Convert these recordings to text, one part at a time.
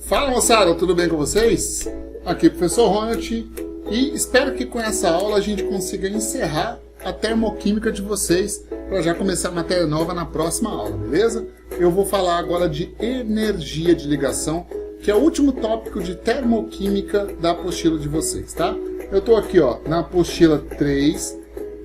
Fala moçada, tudo bem com vocês? Aqui é o professor Ronald e espero que com essa aula a gente consiga encerrar a termoquímica de vocês para já começar a matéria nova na próxima aula, beleza? Eu vou falar agora de energia de ligação, que é o último tópico de termoquímica da apostila de vocês, tá? Eu estou aqui na apostila 3,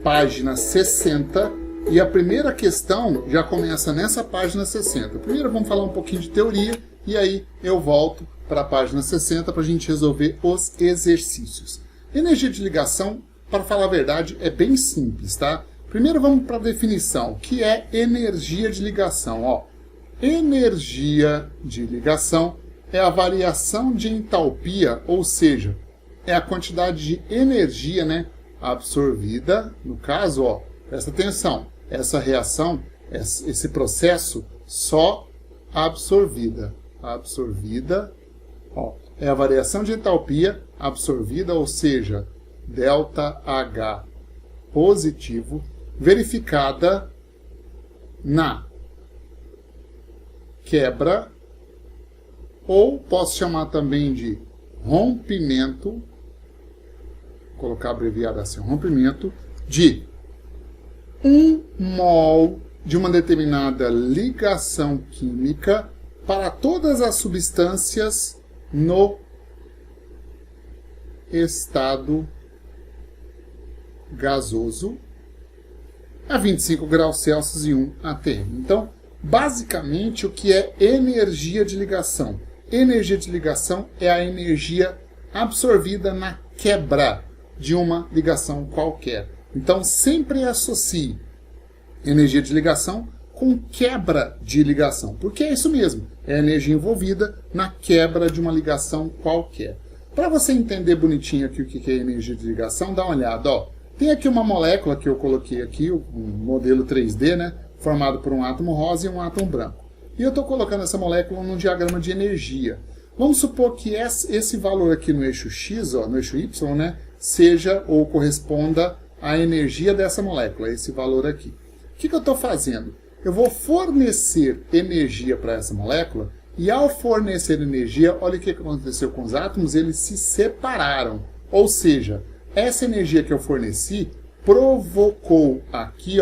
página 60, e a primeira questão já começa nessa página 60. Primeiro vamos falar um pouquinho de teoria, e aí eu volto para a página 60 para a gente resolver os exercícios. Energia de ligação, para falar a verdade, é bem simples, tá? Primeiro vamos para a definição. O que é energia de ligação? Energia de ligação é a variação de entalpia, ou seja, é a quantidade de energia, absorvida, no caso, presta atenção, essa reação, esse processo, só absorvida. Absorvida, é a variação de entalpia absorvida, ou seja, ΔH positivo, verificada na quebra, ou posso chamar também de rompimento, vou colocar abreviado assim, rompimento, de 1 mol de uma determinada ligação química para todas as substâncias no estado gasoso a 25 graus Celsius e 1 atm. Então, basicamente, o que é energia de ligação? Energia de ligação é a energia absorvida na quebra de uma ligação qualquer. Então, sempre associe energia de ligação com quebra de ligação, porque é isso mesmo, é a energia envolvida na quebra de uma ligação qualquer. Para você entender bonitinho aqui o que é energia de ligação, dá uma olhada. Tem aqui uma molécula que eu coloquei aqui, um modelo 3D, formado por um átomo rosa e um átomo branco. E eu estou colocando essa molécula num diagrama de energia. Vamos supor que esse valor aqui no eixo X, no eixo Y, seja ou corresponda à energia dessa molécula, esse valor aqui. O que eu estou fazendo? Eu vou fornecer energia para essa molécula, e ao fornecer energia, olha o que aconteceu com os átomos, eles se separaram. Ou seja, essa energia que eu forneci provocou aqui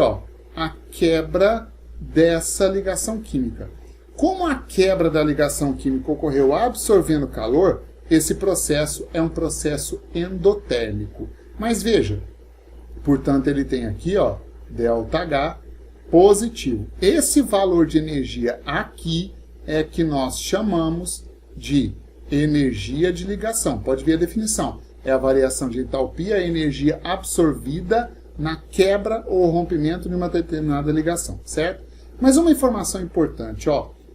a quebra dessa ligação química. Como a quebra da ligação química ocorreu absorvendo calor, esse processo é um processo endotérmico. Mas veja, portanto ele tem aqui ΔH positivo. Esse valor de energia aqui é que nós chamamos de energia de ligação. Pode ver a definição. É a variação de entalpia, a energia absorvida na quebra ou rompimento de uma determinada ligação, certo? Mas uma informação importante,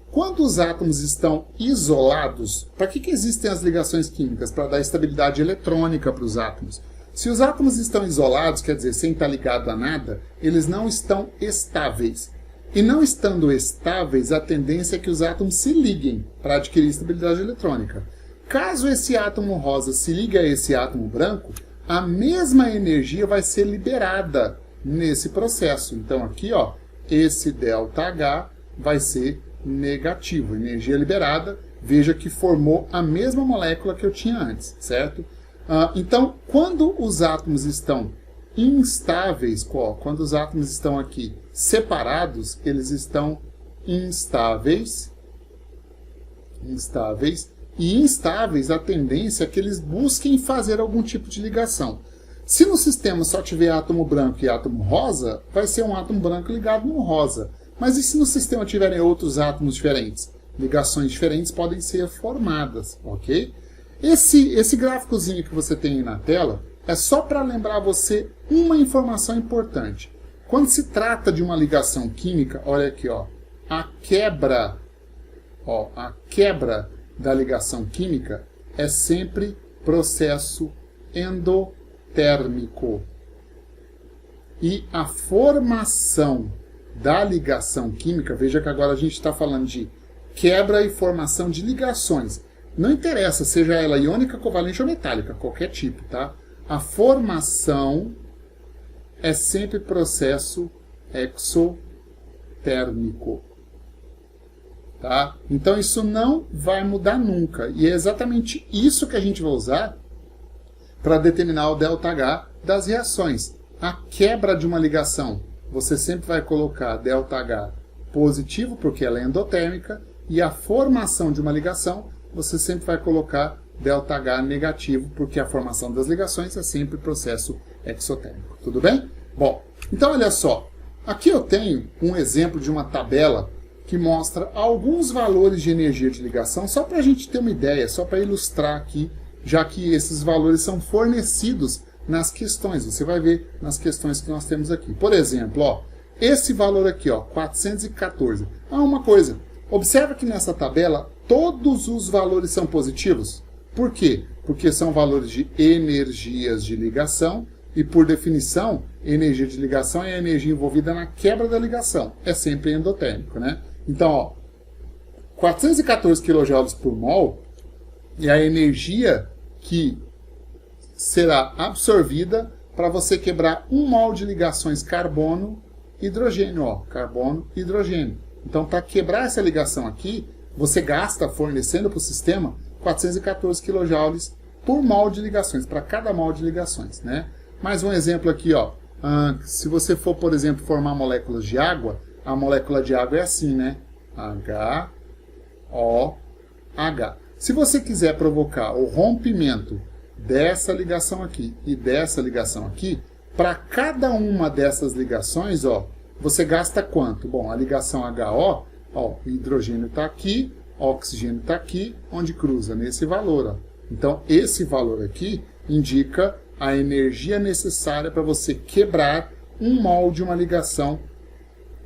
quando os átomos estão isolados, para que existem as ligações químicas? Para dar estabilidade eletrônica para os átomos. Se os átomos estão isolados, quer dizer, sem estar ligado a nada, eles não estão estáveis. E não estando estáveis, a tendência é que os átomos se liguem para adquirir estabilidade eletrônica. Caso esse átomo rosa se ligue a esse átomo branco, a mesma energia vai ser liberada nesse processo. Então aqui, esse ΔH vai ser negativo. Energia liberada, veja que formou a mesma molécula que eu tinha antes, certo? Então, quando os átomos estão instáveis, quando os átomos estão aqui separados, eles estão instáveis. E instáveis, a tendência é que eles busquem fazer algum tipo de ligação. Se no sistema só tiver átomo branco e átomo rosa, vai ser um átomo branco ligado no rosa. Mas e se no sistema tiverem outros átomos diferentes? Ligações diferentes podem ser formadas, ok? Esse gráficozinho que você tem aí na tela é só para lembrar você uma informação importante. Quando se trata de uma ligação química, olha aqui, a quebra da ligação química é sempre processo endotérmico. E a formação da ligação química, veja que agora a gente está falando de quebra e formação de ligações. Não interessa, seja ela iônica, covalente ou metálica, qualquer tipo, tá? A formação é sempre processo exotérmico. Tá? Então isso não vai mudar nunca. E é exatamente isso que a gente vai usar para determinar o ΔH das reações. A quebra de uma ligação, você sempre vai colocar ΔH positivo, porque ela é endotérmica, e a formação de uma ligação, você sempre vai colocar ΔH negativo, porque a formação das ligações é sempre processo exotérmico. Tudo bem? Bom, então olha só. Aqui eu tenho um exemplo de uma tabela que mostra alguns valores de energia de ligação, só para a gente ter uma ideia, só para ilustrar aqui, já que esses valores são fornecidos nas questões. Você vai ver nas questões que nós temos aqui. Por exemplo, ó, esse valor aqui, ó, 414. Uma coisa, observa que nessa tabela todos os valores são positivos. Por quê? Porque são valores de energias de ligação e, por definição, energia de ligação é a energia envolvida na quebra da ligação. É sempre endotérmico, né? Então, ó, 414 kJ por mol é a energia que será absorvida para você quebrar 1 mol de ligações carbono-hidrogênio. Ó, carbono-hidrogênio. Então, para quebrar essa ligação aqui, você gasta, fornecendo para o sistema, 414 kJ por mol de ligações, para cada mol de ligações, né? Mais um exemplo aqui, ó. Se você for, por exemplo, formar moléculas de água, a molécula de água é assim, né? HOH. Se você quiser provocar o rompimento dessa ligação aqui e dessa ligação aqui, para cada uma dessas ligações, ó, você gasta quanto? Bom, a ligação HO, ó, o hidrogênio está aqui, o oxigênio está aqui, onde cruza nesse valor. Ó. Então, esse valor aqui indica a energia necessária para você quebrar 1 mol de uma ligação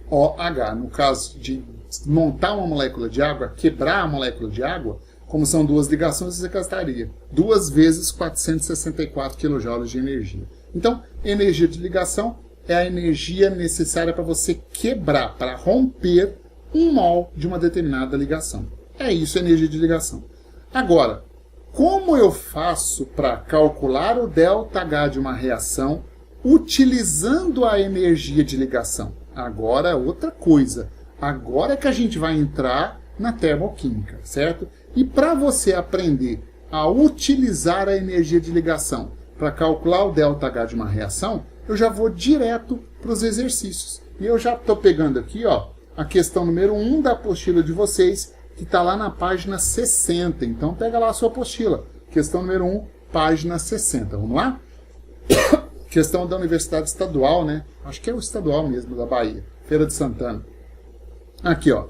OH. No caso de montar uma molécula de água, quebrar a molécula de água, como são 2 ligações, você gastaria 2 vezes 464 kJ de energia. Então, energia de ligação é a energia necessária para você quebrar, para romper 1 mol de uma determinada ligação. É isso, energia de ligação. Agora, como eu faço para calcular o ΔH de uma reação utilizando a energia de ligação? Agora é outra coisa. Agora é que a gente vai entrar na termoquímica, certo? E para você aprender a utilizar a energia de ligação para calcular o ΔH de uma reação, eu já vou direto para os exercícios. E eu já estou pegando aqui, ó, a questão número 1 da apostila de vocês, que está lá na página 60. Então, pega lá a sua apostila. Questão número 1, página 60. Vamos lá? Questão da Universidade Estadual, né? Acho que é o estadual mesmo, da Bahia. Feira de Santana. Aqui, ó.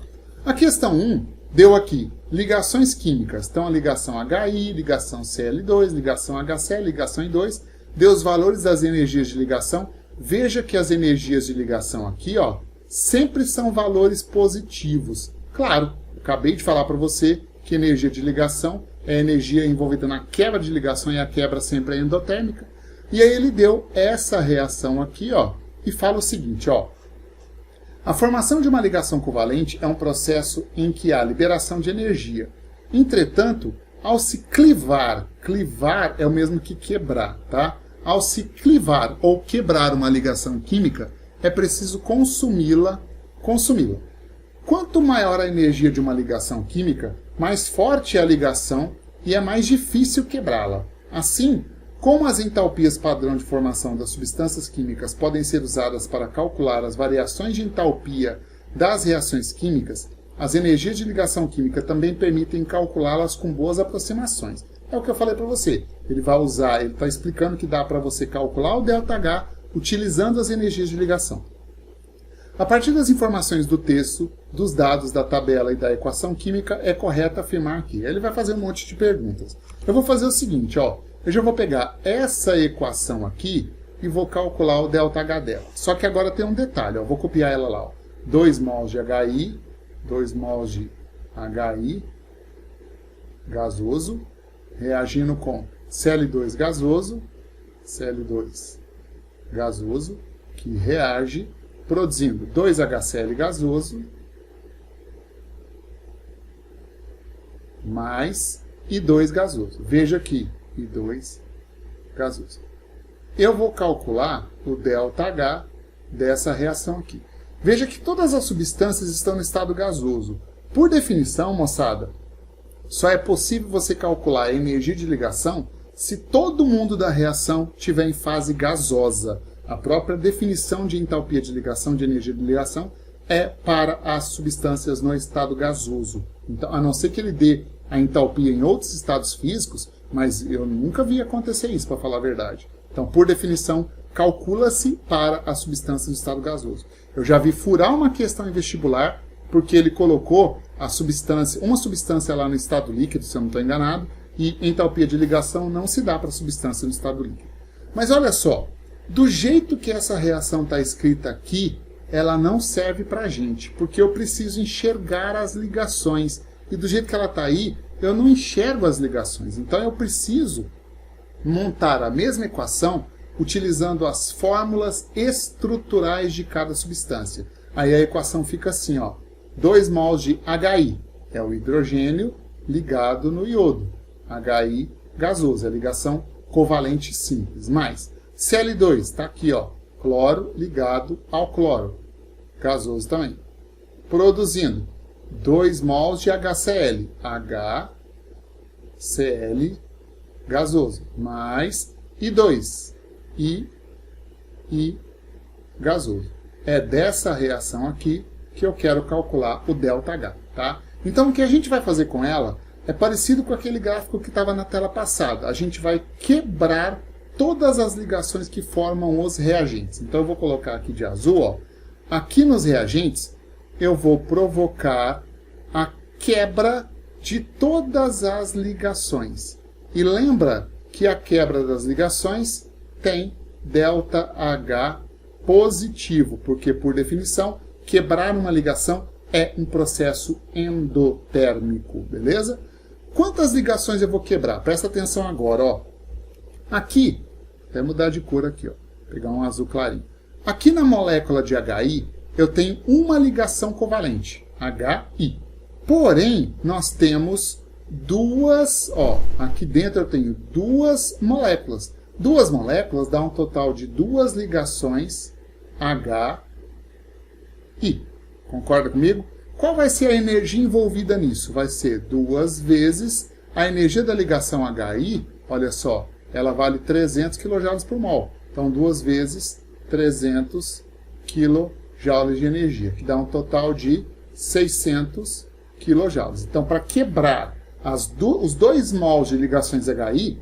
A questão 1 deu aqui ligações químicas. Então, a ligação HI, ligação Cl2, ligação HCl, ligação I2. Deu os valores das energias de ligação. Veja que as energias de ligação aqui, ó, sempre são valores positivos. Claro, eu acabei de falar para você que energia de ligação é energia envolvida na quebra de ligação e a quebra sempre é endotérmica. E aí ele deu essa reação aqui, ó, e fala o seguinte, ó. A formação de uma ligação covalente é um processo em que há liberação de energia. Entretanto, ao se clivar é o mesmo que quebrar, tá? Ao se clivar ou quebrar uma ligação química, é preciso consumi-la. Quanto maior a energia de uma ligação química, mais forte é a ligação e é mais difícil quebrá-la. Assim, como as entalpias padrão de formação das substâncias químicas podem ser usadas para calcular as variações de entalpia das reações químicas, as energias de ligação química também permitem calculá-las com boas aproximações. É o que eu falei para você. Ele vai usar, ele está explicando que dá para você calcular o ΔH utilizando as energias de ligação. A partir das informações do texto, dos dados da tabela e da equação química, é correto afirmar que. Ele vai fazer um monte de perguntas. Eu vou fazer o seguinte, ó. Eu já vou pegar essa equação aqui e vou calcular o ΔH dela. Só que agora tem um detalhe, ó. Vou copiar ela lá, ó. 2 mols de HI, 2 mols de HI gasoso, reagindo com Cl2 gasoso, que reage produzindo 2HCl gasoso mais I2 gasoso. Veja aqui, I2 gasoso. Eu vou calcular o ΔH dessa reação aqui. Veja que todas as substâncias estão no estado gasoso. Por definição, moçada, só é possível você calcular a energia de ligação se todo mundo da reação estiver em fase gasosa. A própria definição de entalpia de ligação, de energia de ligação, é para as substâncias no estado gasoso. Então, a não ser que ele dê a entalpia em outros estados físicos, mas eu nunca vi acontecer isso, para falar a verdade. Então, por definição, calcula-se para a substância no estado gasoso. Eu já vi furar uma questão em vestibular, porque ele colocou a substância, uma substância lá no estado líquido, se eu não estou enganado, e entalpia de ligação não se dá para a substância no estado líquido. Mas olha só, do jeito que essa reação está escrita aqui, ela não serve para a gente, porque eu preciso enxergar as ligações. E do jeito que ela está aí, eu não enxergo as ligações. Então eu preciso montar a mesma equação utilizando as fórmulas estruturais de cada substância. Aí a equação fica assim, ó, 2 mols de HI, é o hidrogênio ligado no iodo. HI gasoso, é a ligação covalente simples. Mais Cl2, está aqui, ó, cloro ligado ao cloro, gasoso também. Produzindo 2 mols de HCl, HCl gasoso, mais I2, I gasoso. É dessa reação aqui que eu quero calcular o ΔH, tá? Então o que a gente vai fazer com ela é parecido com aquele gráfico que estava na tela passada. A gente vai quebrar todas as ligações que formam os reagentes. Então eu vou colocar aqui de azul, ó. Aqui nos reagentes eu vou provocar a quebra de todas as ligações. E lembra que a quebra das ligações tem ΔH positivo, porque por definição, quebrar uma ligação é um processo endotérmico, beleza? Quantas ligações eu vou quebrar? Presta atenção agora, ó. Aqui, até mudar de cor aqui, ó. Pegar um azul clarinho. Aqui na molécula de HI, eu tenho uma ligação covalente, HI. Porém, nós temos duas, ó, aqui dentro eu tenho duas moléculas. Duas moléculas dá um total de 2 ligações HI. Concorda comigo? Qual vai ser a energia envolvida nisso? Vai ser 2 vezes a energia da ligação HI, olha só, ela vale 300 kJ por mol. Então, 2 vezes 300 kJ de energia, que dá um total de 600 kJ. Então, para quebrar os 2 mols de ligações HI,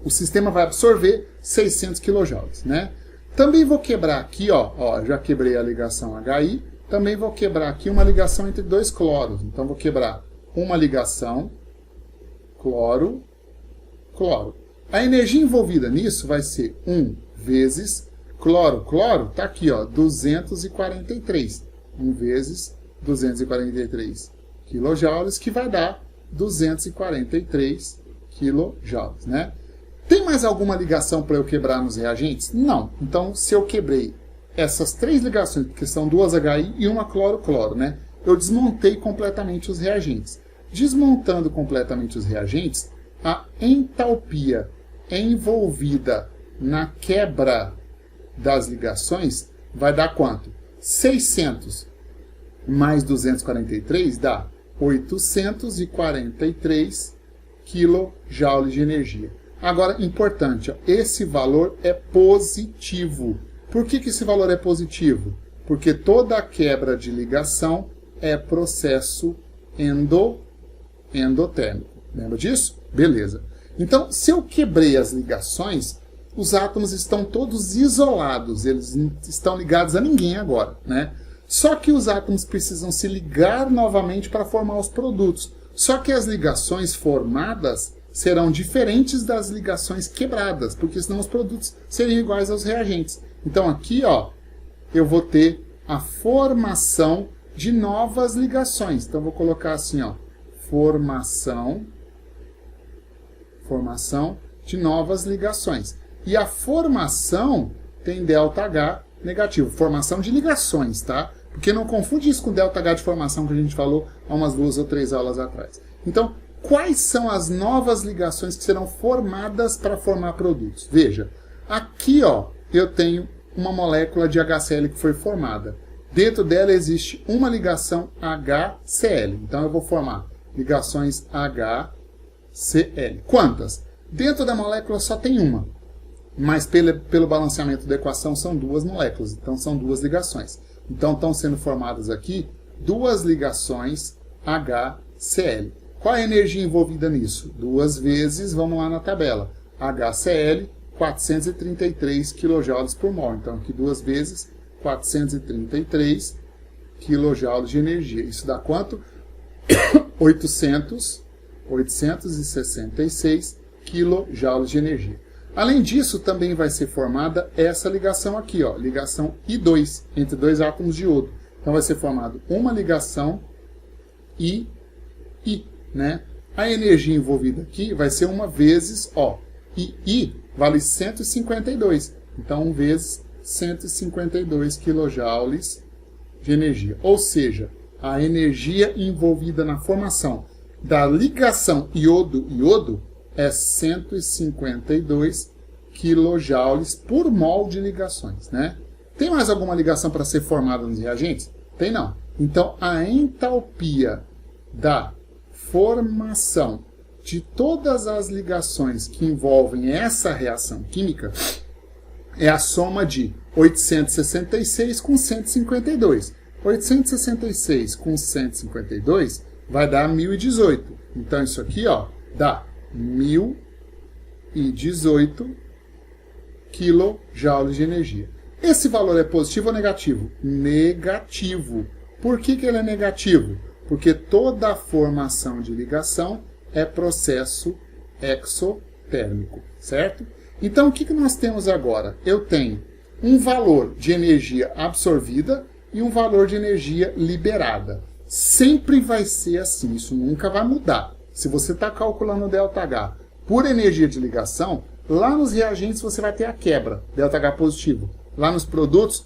o sistema vai absorver 600 kJ, né? Também vou quebrar aqui, ó, já quebrei a ligação HI, também vou quebrar aqui uma ligação entre 2 cloros. Então, vou quebrar uma ligação cloro, cloro. A energia envolvida nisso vai ser 1 vezes cloro. Cloro está aqui, ó, 243. 1 vezes 243 kJ, que vai dar 243 kJ, né? Tem mais alguma ligação para eu quebrar nos reagentes? Não. Então, se eu quebrei essas 3 ligações, porque são 2 HI e uma cloro-cloro, né? Eu desmontei completamente os reagentes. Desmontando completamente os reagentes, a entalpia envolvida na quebra das ligações vai dar quanto? 600 mais 243 dá 843 kJ de energia. Agora, importante, ó, esse valor é positivo. Por que esse valor é positivo? Porque toda a quebra de ligação é processo endotérmico. Lembra disso? Beleza. Então, se eu quebrei as ligações, os átomos estão todos isolados. Eles não estão ligados a ninguém agora, né? Só que os átomos precisam se ligar novamente para formar os produtos. Só que as ligações formadas serão diferentes das ligações quebradas, porque senão os produtos seriam iguais aos reagentes. Então aqui, ó, eu vou ter a formação de novas ligações. Então vou colocar assim, ó, formação de novas ligações. E a formação tem ΔH negativo, formação de ligações, tá? Porque não confunde isso com ΔH de formação que a gente falou há umas 2 ou 3 aulas atrás. Então, quais são as novas ligações que serão formadas para formar produtos? Veja, aqui, ó, eu tenho uma molécula de HCl que foi formada. Dentro dela existe uma ligação HCl. Então eu vou formar ligações HCl. Quantas? Dentro da molécula só tem uma. Mas pelo balanceamento da equação são duas moléculas. Então são duas ligações. Então estão sendo formadas aqui duas ligações HCl. Qual é a energia envolvida nisso? Duas vezes, vamos lá na tabela. HCl, 433 kJ por mol. Então aqui duas vezes, 433 kJ de energia. Isso dá quanto? 866 kJ de energia. Além disso, também vai ser formada essa ligação aqui, ó, ligação I2, entre dois átomos de iodo. Então vai ser formado uma ligação I, né? A energia envolvida aqui vai ser uma vezes, ó, I vale 152. Então, 1 vezes 152 kJ de energia. Ou seja, a energia envolvida na formação da ligação iodo-iodo é 152 kJ por mol de ligações, né? Tem mais alguma ligação para ser formada nos reagentes? Tem não. Então, a entalpia da formação de todas as ligações que envolvem essa reação química é a soma de 866 com 152. 866 com 152 vai dar 1018. Então, isso aqui, ó, dá 1018 kJ de energia. Esse valor é positivo ou negativo? Negativo. Por que ele é negativo? Porque toda a formação de ligação é processo exotérmico, certo? Então, o que nós temos agora? Eu tenho um valor de energia absorvida e um valor de energia liberada. Sempre vai ser assim, isso nunca vai mudar. Se você está calculando o ΔH por energia de ligação, lá nos reagentes você vai ter a quebra, ΔH positivo. Lá nos produtos,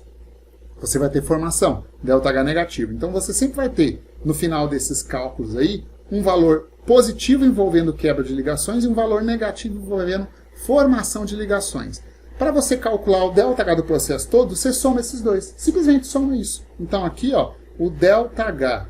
você vai ter formação, ΔH negativo. Então, você sempre vai ter, no final desses cálculos aí, um valor positivo envolvendo quebra de ligações e um valor negativo envolvendo formação de ligações. Para você calcular o ΔH do processo todo, você soma esses dois. Simplesmente soma isso. Então, aqui, ó, o ΔH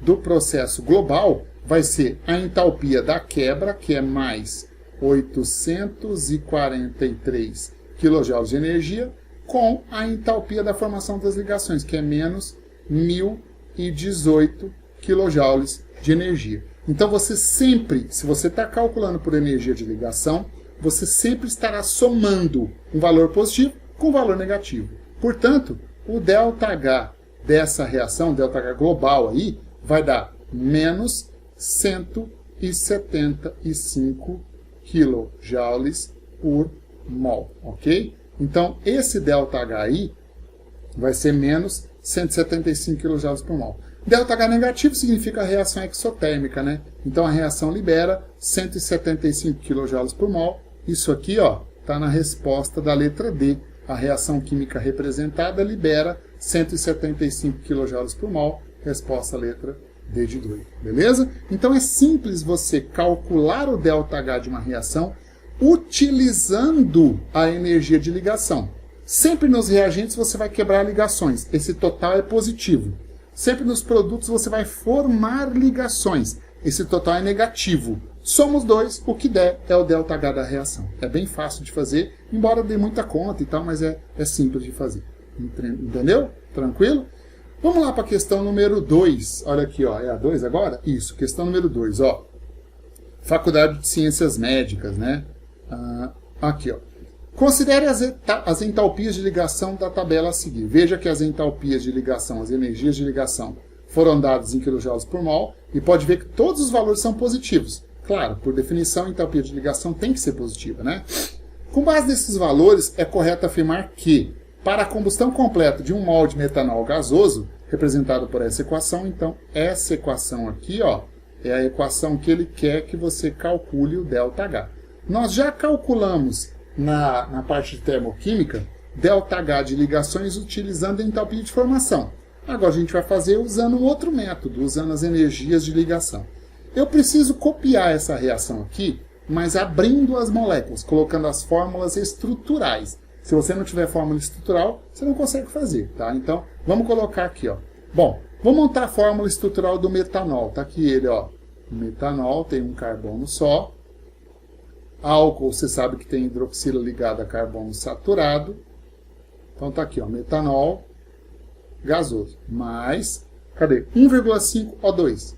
do processo global vai ser a entalpia da quebra, que é mais 843 kJ de energia, com a entalpia da formação das ligações, que é menos 1018 kJ de energia. Então, você sempre, se você está calculando por energia de ligação, você sempre estará somando um valor positivo com um valor negativo. Portanto, o ΔH dessa reação, ΔH global aí, vai dar menos 175 kJ por mol, ok? Então, esse ΔH aí vai ser menos 175 kJ por mol. ΔH negativo significa a reação exotérmica, né? Então, a reação libera 175 kJ por mol. Isso aqui, ó, está na resposta da letra D. A reação química representada libera 175 kJ por mol. Resposta letra D de 2. Beleza? Então, é simples você calcular o ΔH de uma reação utilizando a energia de ligação. Sempre nos reagentes você vai quebrar ligações. Esse total é positivo. Sempre nos produtos você vai formar ligações. Esse total é negativo. Soma os dois, o que der é o ΔH da reação. É bem fácil de fazer, embora dê muita conta e tal, mas é simples de fazer. Entendeu? Tranquilo? Vamos lá para a questão número 2. Olha aqui, ó. É a 2 agora? Isso, questão número 2, ó. Faculdade de Ciências Médicas, né? Aqui, ó. Considere as entalpias de ligação da tabela a seguir. Veja que as entalpias de ligação, as energias de ligação, foram dadas em kJ por mol e pode ver que todos os valores são positivos. Claro, por definição, a entalpia de ligação tem que ser positiva, né? Com base nesses valores, é correto afirmar que, para a combustão completa de um mol de metanol gasoso, representado por essa equação, então, essa equação aqui, ó, é a equação que ele quer que você calcule o ΔH. Nós já calculamos na parte de termoquímica, ΔH de ligações utilizando a entalpia de formação. Agora a gente vai fazer usando um outro método, usando as energias de ligação. Eu preciso copiar essa reação aqui, mas abrindo as moléculas, colocando as fórmulas estruturais. Se você não tiver fórmula estrutural, você não consegue fazer, tá? Então, vamos colocar aqui, ó. Bom, vou montar a fórmula estrutural do metanol. Tá aqui ele, ó. O metanol tem um carbono só. Álcool, você sabe que tem hidroxila ligada a carbono saturado. Então tá aqui, ó, metanol gasoso. Mais, cadê? 1,5 O2.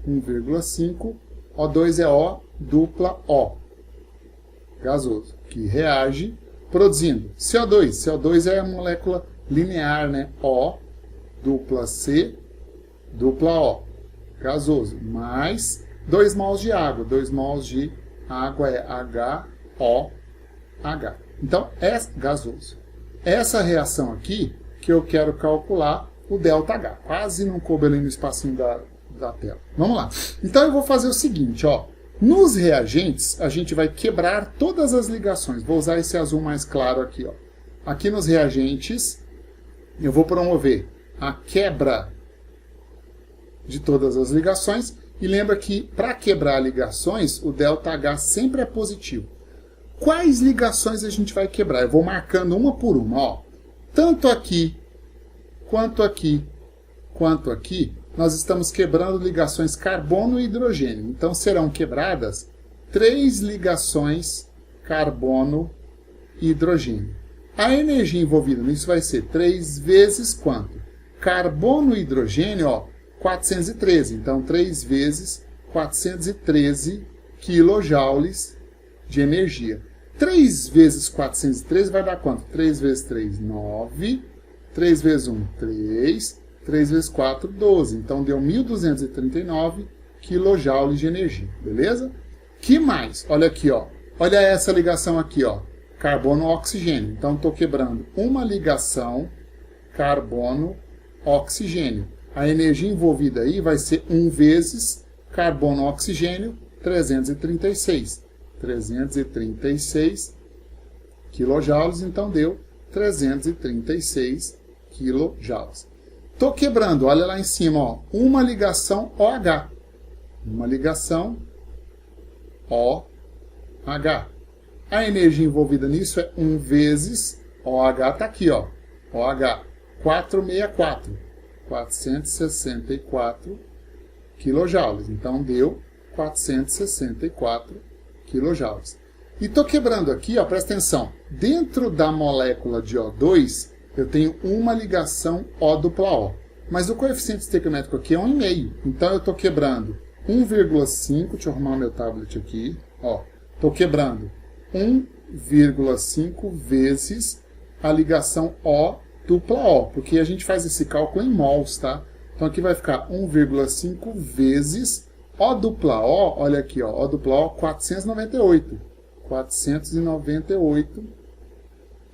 1,5 O2 é O dupla O. Gasoso, que reage produzindo CO2. CO2 é a molécula linear, né? O dupla C dupla O. Gasoso. Mais 2 mols de água. 2 mols de água é HOH. Então, é gasoso. Essa reação aqui que eu quero calcular o ΔH. Quase não coube ali no espacinho da tela. Vamos lá. Então, eu vou fazer o seguinte, ó. Nos reagentes, a gente vai quebrar todas as ligações. Vou usar esse azul mais claro aqui, ó. Aqui nos reagentes, eu vou promover a quebra de todas as ligações. E lembra que, para quebrar ligações, o ΔH sempre é positivo. Quais ligações a gente vai quebrar? Eu vou marcando uma por uma, ó. Tanto aqui, quanto aqui, quanto aqui, nós estamos quebrando ligações carbono e hidrogênio. Então, serão quebradas 3 ligações carbono e hidrogênio. A energia envolvida nisso vai ser 3 vezes quanto? Carbono e hidrogênio, ó, 413. Então, 3 vezes 413 quilojoules de energia. 3 vezes 413 vai dar quanto? 3 vezes 3, 9. 3 vezes 1, 3. 3 vezes 4, 12. Então, deu 1.239 quilojoules de energia. Beleza? Que mais? Olha aqui, ó. Olha essa ligação aqui, ó. Carbono-oxigênio. Então, estou quebrando uma ligação carbono-oxigênio. A energia envolvida aí vai ser 1 vezes carbono-oxigênio, 336. 336 quilojoules, então deu 336 quilojoules. Estou quebrando, olha lá em cima, ó, uma ligação OH. Uma ligação OH. A energia envolvida nisso é 1 vezes OH, está aqui, ó, OH, 464. 464 quilojoules. Então, deu 464 quilojoules. E estou quebrando aqui, ó, presta atenção. Dentro da molécula de O2, eu tenho uma ligação O dupla O. Mas o coeficiente estequiométrico aqui é 1,5. Então, eu estou quebrando 1,5. Deixa eu arrumar meu tablet aqui. Estou quebrando 1,5 vezes a ligação O dupla O, porque a gente faz esse cálculo em mols, tá? Então aqui vai ficar 1,5 vezes O dupla O, olha aqui, ó, O dupla O, 498. 498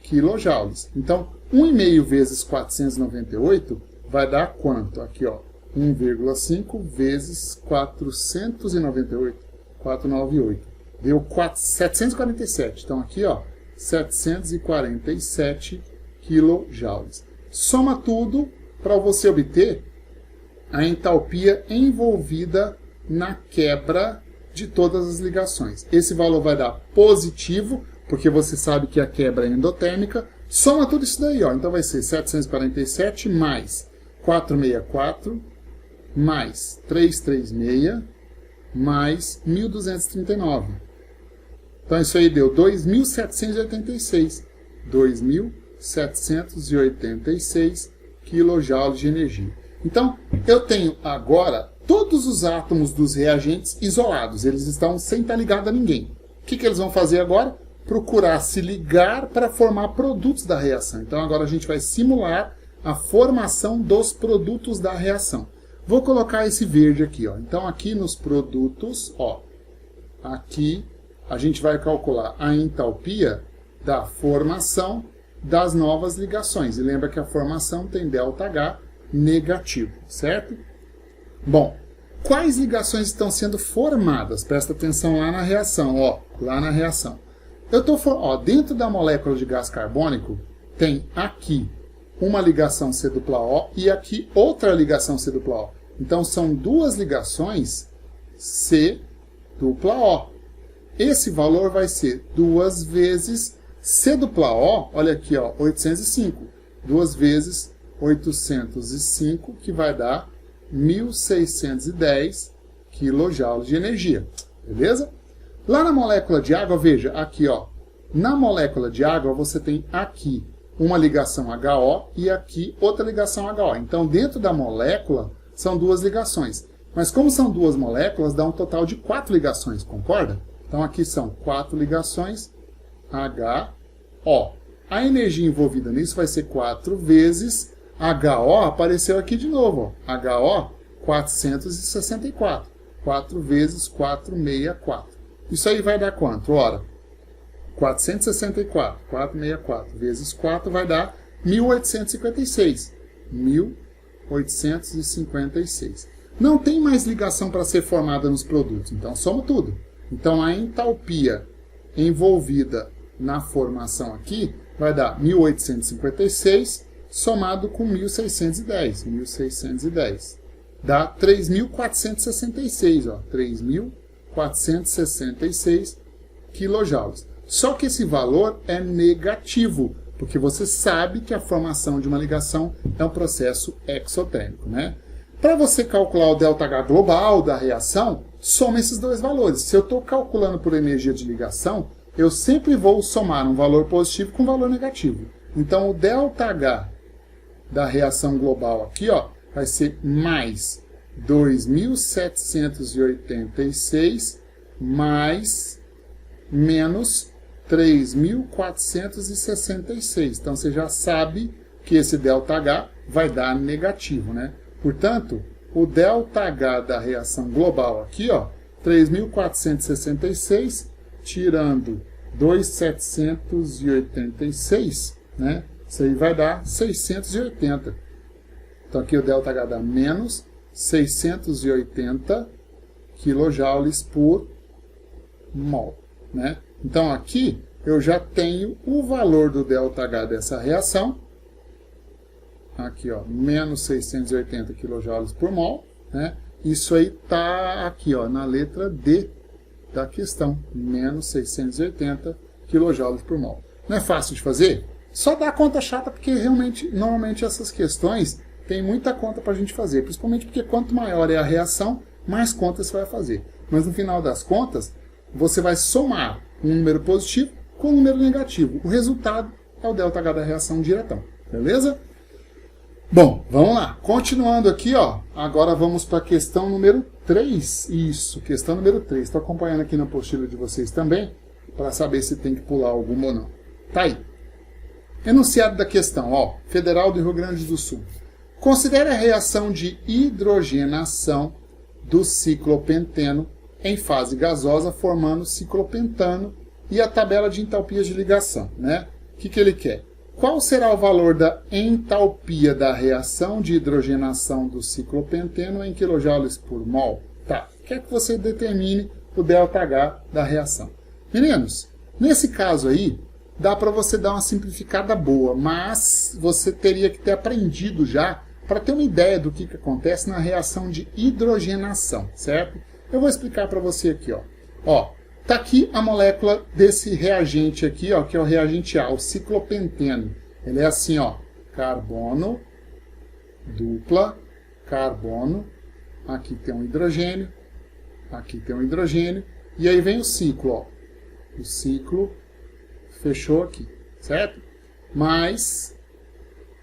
quilojoules. Então, 1,5 vezes 498 vai dar quanto? Aqui, ó, 1,5 vezes 498, 498. Deu 747. Então aqui, ó, 747 quilojoules. Soma tudo para você obter a entalpia envolvida na quebra de todas as ligações. Esse valor vai dar positivo, porque você sabe que a quebra é endotérmica. Soma tudo isso daí, ó. Então vai ser 747 mais 464 mais 336 mais 1.239. Então isso aí deu 2.786. 2.786 quilojoules de energia. Então, eu tenho agora todos os átomos dos reagentes isolados. Eles estão sem estar ligados a ninguém. O que eles vão fazer agora? Procurar se ligar para formar produtos da reação. Então, agora a gente vai simular a formação dos produtos da reação. Vou colocar esse verde aqui, ó. Então, aqui nos produtos, ó, aqui a gente vai calcular a entalpia da formação das novas ligações. E lembra que a formação tem ΔH negativo, certo? Bom, quais ligações estão sendo formadas? Presta atenção lá na reação, ó, lá na reação. Eu tô, ó, dentro da molécula de gás carbônico tem aqui uma ligação C dupla O e aqui outra ligação C dupla O. Então são duas ligações C dupla O. Esse valor vai ser 2 vezes C≪O, olha aqui, ó, 805. 2 vezes 805, que vai dar 1.610 kJ de energia. Beleza? Lá na molécula de água, veja, aqui, ó. Na molécula de água, você tem aqui uma ligação HO e aqui outra ligação HO. Então, dentro da molécula, são 2 ligações. Mas como são 2 moléculas, dá um total de 4 ligações, concorda? Então, aqui são 4 ligações HO. A energia envolvida nisso vai ser 4 vezes HO, apareceu aqui de novo, ó. HO, 464. 4 vezes 464. Isso aí vai dar quanto? Ora, 464, 464 vezes 4 vai dar 1.856. 1.856. Não tem mais ligação para ser formada nos produtos, então soma tudo. Então a entalpia envolvida na formação aqui vai dar 1.856 somado com 1.610. 1.610. Dá 3.466, ó. 3.466 kJ. Só que esse valor é negativo, porque você sabe que a formação de uma ligação é um processo exotérmico, né? Para você calcular o ΔH global da reação, soma esses 2 valores. Se eu estou calculando por energia de ligação, eu sempre vou somar um valor positivo com um valor negativo. Então, o ΔH da reação global aqui, ó, vai ser mais 2.786 mais menos 3.466. Então, você já sabe que esse ΔH vai dar negativo, né? Portanto, o ΔH da reação global aqui, ó, 3.466, tirando 2.786, né? Isso aí vai dar 680. Então, aqui o ΔH dá menos 680 kJ por mol, né? Então, aqui eu já tenho o valor do ΔH dessa reação. Aqui, ó, menos 680 kJ por mol, né? Isso aí tá aqui, ó, na letra D da questão, menos 680 kJ por mol. Não é fácil de fazer? Só dá conta chata, porque realmente, normalmente essas questões tem muita conta para a gente fazer, principalmente porque quanto maior é a reação, mais contas você vai fazer. Mas no final das contas, você vai somar um número positivo com um número negativo. O resultado é o ΔH da reação diretão, beleza? Bom, vamos lá. Continuando aqui, ó, agora vamos para a questão número 3. Isso, questão número 3. Estou acompanhando aqui na apostila de vocês também, para saber se tem que pular alguma ou não. Tá aí. Enunciado da questão, ó, Federal do Rio Grande do Sul. Considere a reação de hidrogenação do ciclopenteno em fase gasosa, formando ciclopentano e a tabela de entalpias de ligação, né? O que ele quer? Qual será o valor da entalpia da reação de hidrogenação do ciclopenteno em kJ por mol? Tá, quer que você determine o ΔH da reação. Meninos, nesse caso aí, dá para você dar uma simplificada boa, mas você teria que ter aprendido já para ter uma ideia do que acontece na reação de hidrogenação, certo? Eu vou explicar para você aqui, ó. Ó, tá aqui a molécula desse reagente aqui, ó, que é o reagente A, o ciclopenteno. Ele é assim, ó, carbono, dupla, carbono, aqui tem um hidrogênio, aqui tem um hidrogênio, e aí vem o ciclo, ó. O ciclo fechou aqui, certo? Mais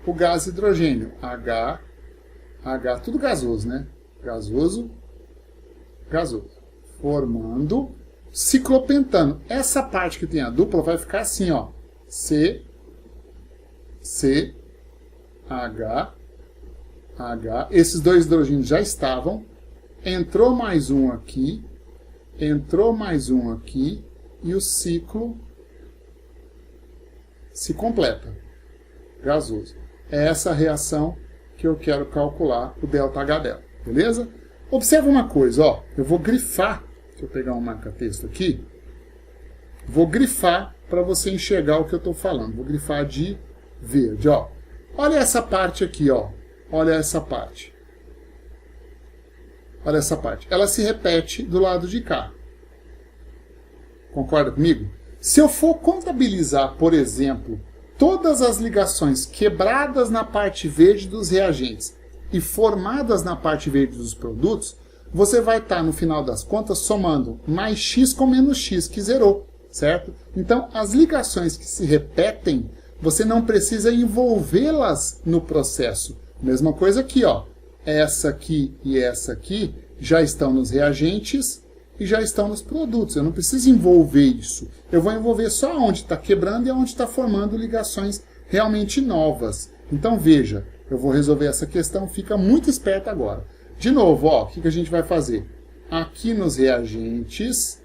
o gás hidrogênio, H, tudo gasoso, né? Gasoso, formando ciclopentano. Essa parte que tem a dupla vai ficar assim, ó, H. Esses 2 hidrogênios já estavam, entrou mais um aqui, e o ciclo se completa, gasoso. É essa reação que eu quero calcular o ΔH dela, beleza? Observa uma coisa, ó, eu vou grifar, deixa eu pegar um marca-texto aqui, vou grifar para você enxergar o que eu estou falando, vou grifar de verde, ó. Olha essa parte aqui, ó, olha essa parte. Olha essa parte, ela se repete do lado de cá. Concorda comigo? Se eu for contabilizar, por exemplo, todas as ligações quebradas na parte verde dos reagentes e formadas na parte verde dos produtos, você vai estar, no final das contas, somando mais x com menos x, que zerou, certo? Então, as ligações que se repetem, você não precisa envolvê-las no processo. Mesma coisa aqui, ó. Essa aqui e essa aqui já estão nos reagentes e já estão nos produtos. Eu não preciso envolver isso. Eu vou envolver só onde está quebrando e onde está formando ligações realmente novas. Então, veja, eu vou resolver essa questão, fica muito esperto agora. De novo, ó, o que a gente vai fazer? Aqui nos reagentes,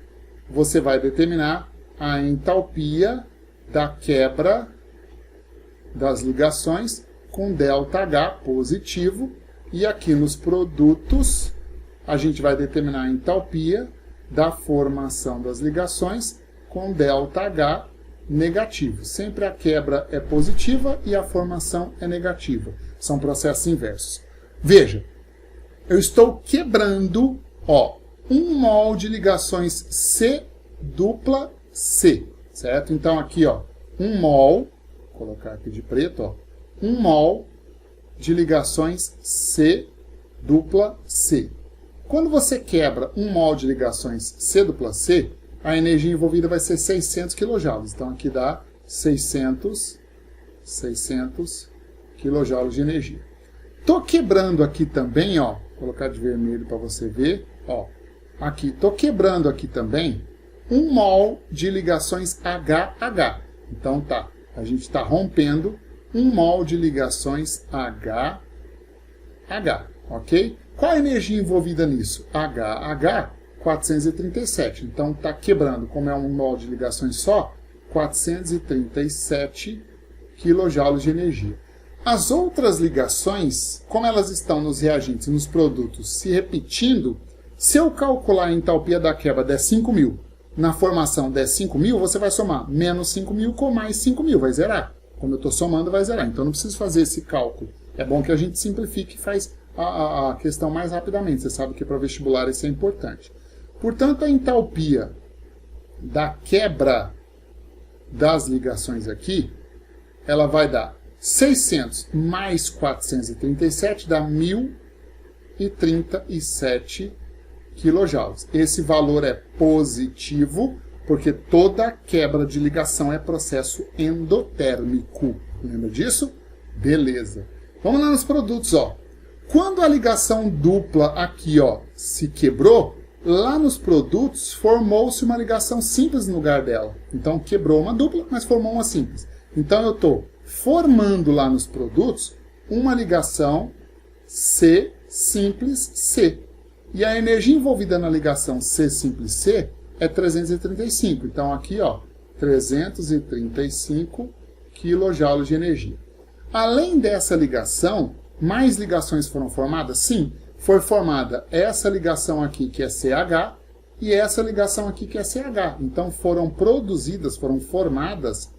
você vai determinar a entalpia da quebra das ligações com ΔH positivo. E aqui nos produtos, a gente vai determinar a entalpia da formação das ligações com ΔH negativo. Sempre a quebra é positiva e a formação é negativa. São processos inversos. Veja, eu estou quebrando, ó, 1 mol de ligações C dupla C, certo? Então aqui, ó, 1 mol, vou colocar aqui de preto, ó, 1 mol de ligações C dupla C. Quando você quebra 1 mol de ligações C dupla C, a energia envolvida vai ser 600 kJ. Então aqui dá 600 kJ de energia. Estou quebrando aqui também, ó, vou colocar de vermelho para você ver, ó, aqui, estou quebrando aqui também 1 mol de ligações HH. Então tá, a gente está rompendo 1 mol de ligações HH, ok? Qual a energia envolvida nisso? HH, 437. Então está quebrando, como é 1 mol de ligações só, 437 kJ de energia. As outras ligações, como elas estão nos reagentes e nos produtos se repetindo, se eu calcular a entalpia da quebra der 5.000, na formação der 5.000, você vai somar menos 5.000 com mais 5.000, vai zerar. Como eu estou somando, vai zerar. Então não preciso fazer esse cálculo. É bom que a gente simplifique e faz a questão mais rapidamente. Você sabe que para vestibular isso é importante. Portanto, a entalpia da quebra das ligações aqui, ela vai dar 600 mais 437 dá 1.037 kJ. Esse valor é positivo, porque toda quebra de ligação é processo endotérmico. Lembra disso? Beleza. Vamos lá nos produtos, ó. Quando a ligação dupla aqui, ó, se quebrou, lá nos produtos formou-se uma ligação simples no lugar dela. Então quebrou uma dupla, mas formou uma simples. Então eu estou formando lá nos produtos uma ligação C simples C. E a energia envolvida na ligação C simples C é 335. Então aqui, ó, 335 kJ de energia. Além dessa ligação, mais ligações foram formadas? Sim, foi formada essa ligação aqui que é CH e essa ligação aqui que é CH. Então foram produzidas, foram formadas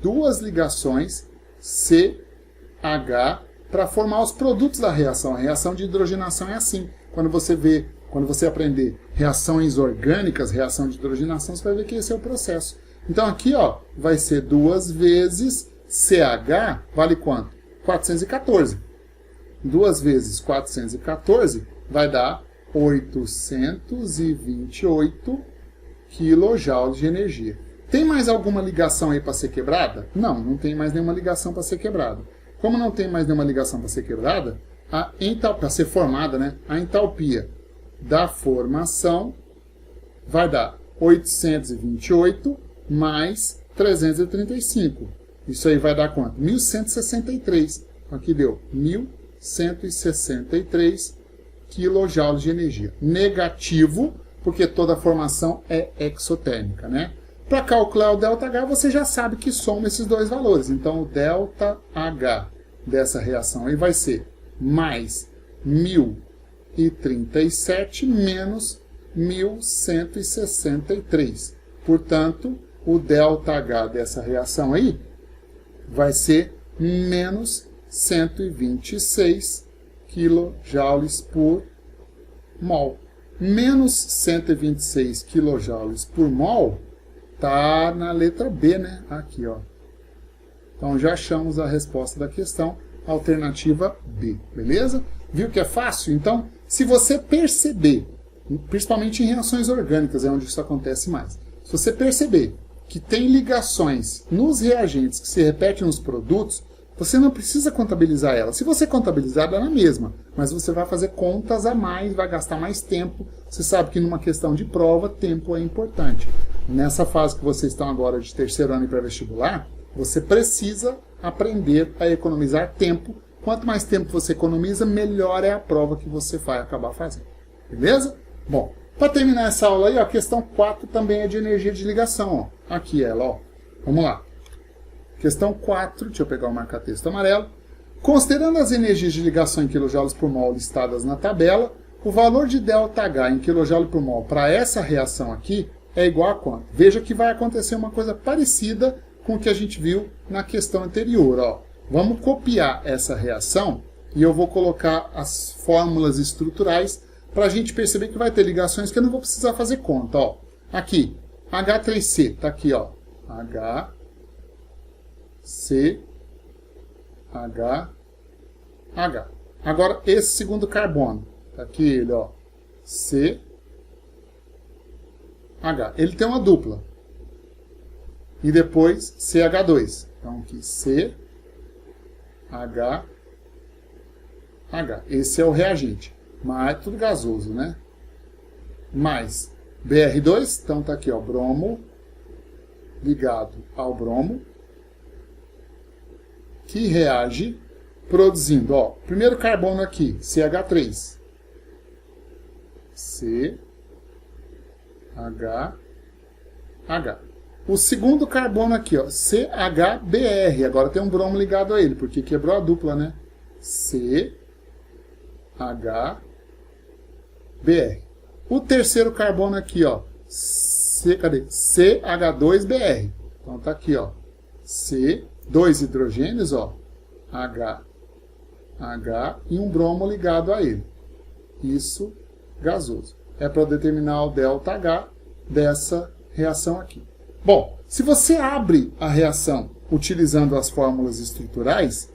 duas ligações CH para formar os produtos da reação. A reação de hidrogenação é assim. Quando você aprender reações orgânicas, reação de hidrogenação, você vai ver que esse é o processo. Então aqui, ó, vai ser 2 vezes CH, vale quanto? 414. 2 vezes 414 vai dar 828 kJ de energia. Tem mais alguma ligação aí para ser quebrada? Não, não tem mais nenhuma ligação para ser quebrada. Como não tem mais nenhuma ligação para ser quebrada, para ser formada, né, a entalpia da formação vai dar 828 mais 335. Isso aí vai dar quanto? 1163. Aqui deu 1163 kJ de energia. Negativo, porque toda a formação é exotérmica, né? Para calcular o ΔH, você já sabe que soma esses dois valores. Então, o ΔH dessa reação aí vai ser mais 1037 menos 1163. Portanto, o ΔH dessa reação aí vai ser menos 126 kJ por mol. Menos 126 kJ por mol Tá na letra B, né? Aqui, ó. Então já achamos a resposta da questão, alternativa B, beleza? Viu que é fácil? Então, se você perceber, principalmente em reações orgânicas, é onde isso acontece mais. Se você perceber que tem ligações nos reagentes que se repetem nos produtos, você não precisa contabilizar ela. Se você contabilizar, dá na mesma, mas você vai fazer contas a mais, vai gastar mais tempo. Você sabe que numa questão de prova, tempo é importante. Nessa fase que vocês estão agora de terceiro ano e pré-vestibular, você precisa aprender a economizar tempo. Quanto mais tempo você economiza, melhor é a prova que você vai acabar fazendo. Beleza? Bom, para terminar essa aula aí, ó, a questão 4 também é de energia de ligação. Ó. Aqui ela, ó. Vamos lá. Questão 4, deixa eu pegar o marca-texto amarelo. Considerando as energias de ligação em kJ por mol listadas na tabela, o valor de ΔH em kJ por mol para essa reação aqui é igual a quanto? Veja que vai acontecer uma coisa parecida com o que a gente viu na questão anterior. Ó. Vamos copiar essa reação e eu vou colocar as fórmulas estruturais para a gente perceber que vai ter ligações que eu não vou precisar fazer conta. Ó. Aqui, H3C, está aqui, ó. HC, H. Agora, esse segundo carbono, está aqui ele, ó. C, H. Ele tem uma dupla. E depois CH2. Então aqui C, H. Esse é o reagente. Mas tudo gasoso, né? Mais BR2. Então tá aqui, ó, bromo ligado ao bromo, que reage produzindo, ó, primeiro carbono aqui, CH3. CH. O segundo carbono aqui, ó, CHBr. Agora tem um bromo ligado a ele, porque quebrou a dupla, né? CHBr. O terceiro carbono aqui, ó, cadê? CH2Br. Então tá aqui, ó, dois hidrogênios, ó, H e um bromo ligado a ele. Isso gasoso. É para determinar o ΔH dessa reação aqui. Bom, se você abre a reação utilizando as fórmulas estruturais,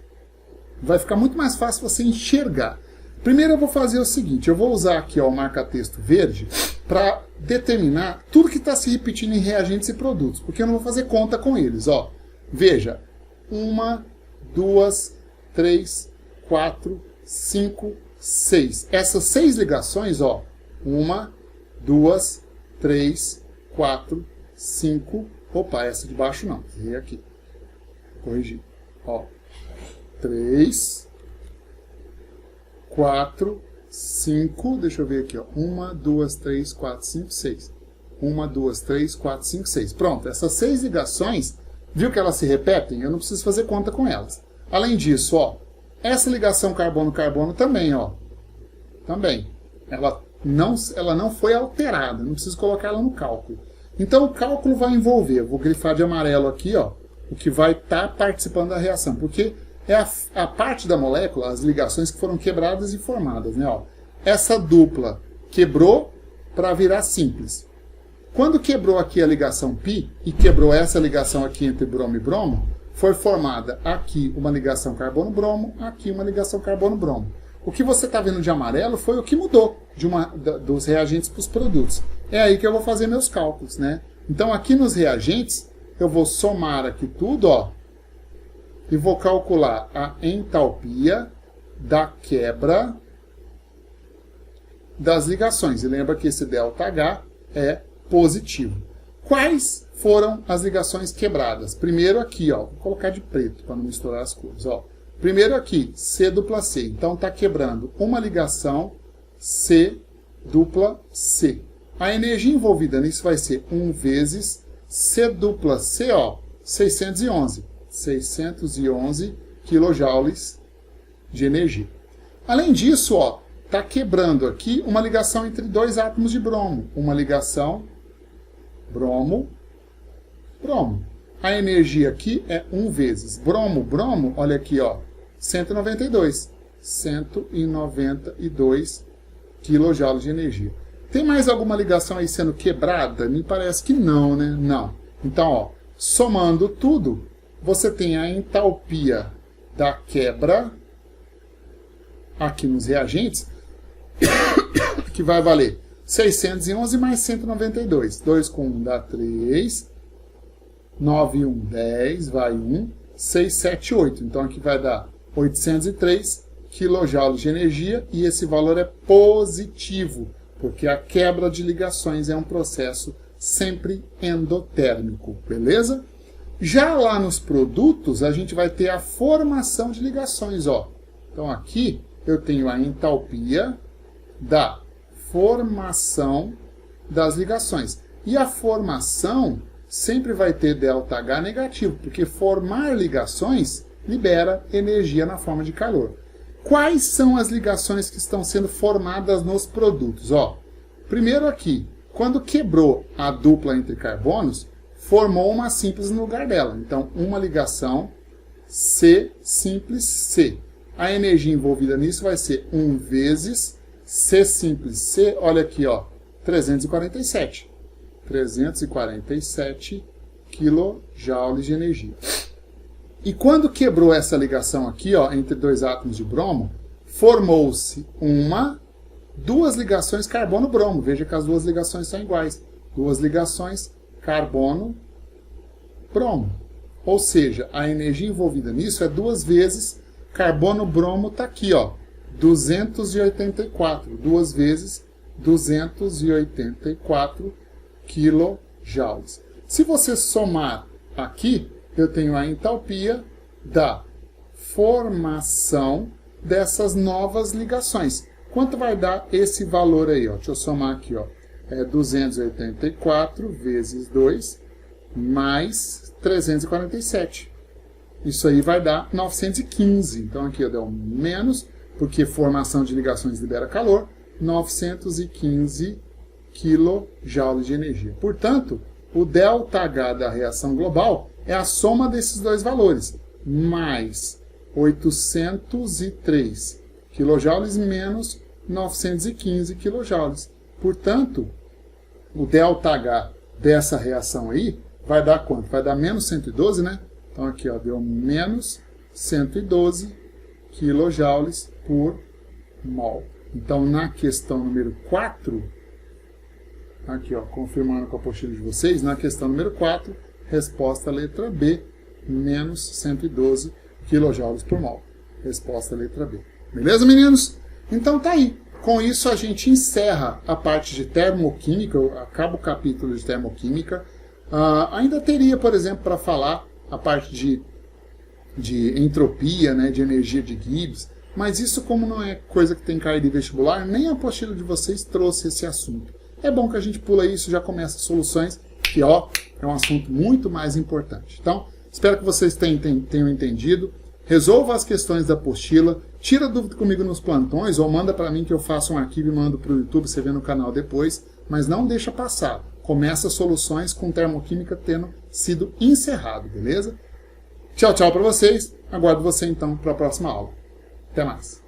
vai ficar muito mais fácil você enxergar. Primeiro eu vou fazer o seguinte, eu vou usar aqui, ó, o marca-texto verde para determinar tudo que está se repetindo em reagentes e produtos, porque eu não vou fazer conta com eles. Ó. Veja, 1, 2, 3, 4, 5, 6. Essas 6 ligações, ó, 1, 2, 3, 4, 5, opa, essa de baixo não, errei aqui, corrigi, ó, 3, 4, 5, deixa eu ver aqui, ó, 1, 2, 3, 4, 5, 6, 1, 2, 3, 4, 5, 6, pronto, essas 6 ligações, viu que elas se repetem? Eu não preciso fazer conta com elas. Além disso, ó, essa ligação carbono-carbono também, ó, também, ela não foi alterada, não preciso colocar ela no cálculo. Então o cálculo vai envolver, eu vou grifar de amarelo aqui, ó, o que vai estar participando da reação, porque é a parte da molécula, as ligações que foram quebradas e formadas, né, ó. Essa dupla quebrou para virar simples. Quando quebrou aqui a ligação π e quebrou essa ligação aqui entre bromo e bromo, foi formada aqui uma ligação carbono-bromo, aqui uma ligação carbono-bromo. O que você está vendo de amarelo foi o que mudou dos reagentes para os produtos. É aí que eu vou fazer meus cálculos, né? Então aqui nos reagentes, eu vou somar aqui tudo, ó, e vou calcular a entalpia da quebra das ligações. E lembra que esse ΔH é positivo. Quais foram as ligações quebradas? Primeiro aqui, ó, vou colocar de preto para não misturar as cores, ó. Primeiro aqui, C dupla C. Então está quebrando uma ligação C dupla C. A energia envolvida nisso vai ser 1 vezes C dupla C, ó, 611. 611 quilojoules de energia. Além disso, ó, está quebrando aqui uma ligação entre dois átomos de bromo. Uma ligação bromo, bromo. A energia aqui é 1 vezes bromo, bromo, olha aqui, ó, 192. 192 quilojoules de energia. Tem mais alguma ligação aí sendo quebrada? Me parece que não, né? Não. Então, ó, somando tudo, você tem a entalpia da quebra aqui nos reagentes, que vai valer 611 mais 192. 2 com 1 dá 3. 9 e 1, 10, vai 1. 6, 7, 8. Então aqui vai dar 803 kJ de energia e esse valor é positivo, porque a quebra de ligações é um processo sempre endotérmico, beleza? Já lá nos produtos, a gente vai ter a formação de ligações, ó. Então aqui eu tenho a entalpia da formação das ligações. E a formação sempre vai ter ΔH negativo, porque formar ligações libera energia na forma de calor. Quais são as ligações que estão sendo formadas nos produtos? Ó, primeiro aqui, quando quebrou a dupla entre carbonos, formou uma simples no lugar dela. Então, uma ligação C simples C. A energia envolvida nisso vai ser 1 vezes C simples C, olha aqui, ó, 347. 347 kJ de energia. E quando quebrou essa ligação aqui, ó, entre dois átomos de bromo, formou-se duas ligações carbono-bromo. Veja que as duas ligações são iguais. Duas ligações carbono-bromo. Ou seja, a energia envolvida nisso é 2 vezes carbono-bromo, está aqui, ó, 284. 2 vezes 284 kJ. Se você somar aqui, eu tenho a entalpia da formação dessas novas ligações. Quanto vai dar esse valor aí? Ó? Deixa eu somar aqui. Ó. É 284 vezes 2 mais 347. Isso aí vai dar 915. Então aqui deu menos, porque formação de ligações libera calor, 915 kJ de energia. Portanto, o ΔH da reação global é a soma desses dois valores, mais 803 kJ menos 915 kJ. Portanto, o ΔH dessa reação aí vai dar quanto? Vai dar menos 112, né? Então aqui, ó, deu menos 112 kJ por mol. Então, na questão número 4, aqui, ó, confirmando com a apostila de vocês, na questão número 4, resposta letra B, menos 112 kJ por mol. Resposta letra B. Beleza, meninos? Então tá aí. Com isso a gente encerra a parte de termoquímica, acaba o capítulo de termoquímica. Ainda teria, por exemplo, para falar a parte de entropia, né, de energia de Gibbs, mas isso, como não é coisa que tem caído em vestibular, nem a apostila de vocês trouxe esse assunto. É bom que a gente pula isso e já começa as soluções, que ó, é um assunto muito mais importante. Então, espero que vocês tenham entendido. Resolva as questões da apostila, tira dúvida comigo nos plantões, ou manda para mim que eu faço um arquivo e mando para o YouTube, você vê no canal depois, mas não deixa passar. Começa as soluções com termoquímica tendo sido encerrado, beleza? Tchau, tchau para vocês. Aguardo você então para a próxima aula. Até mais.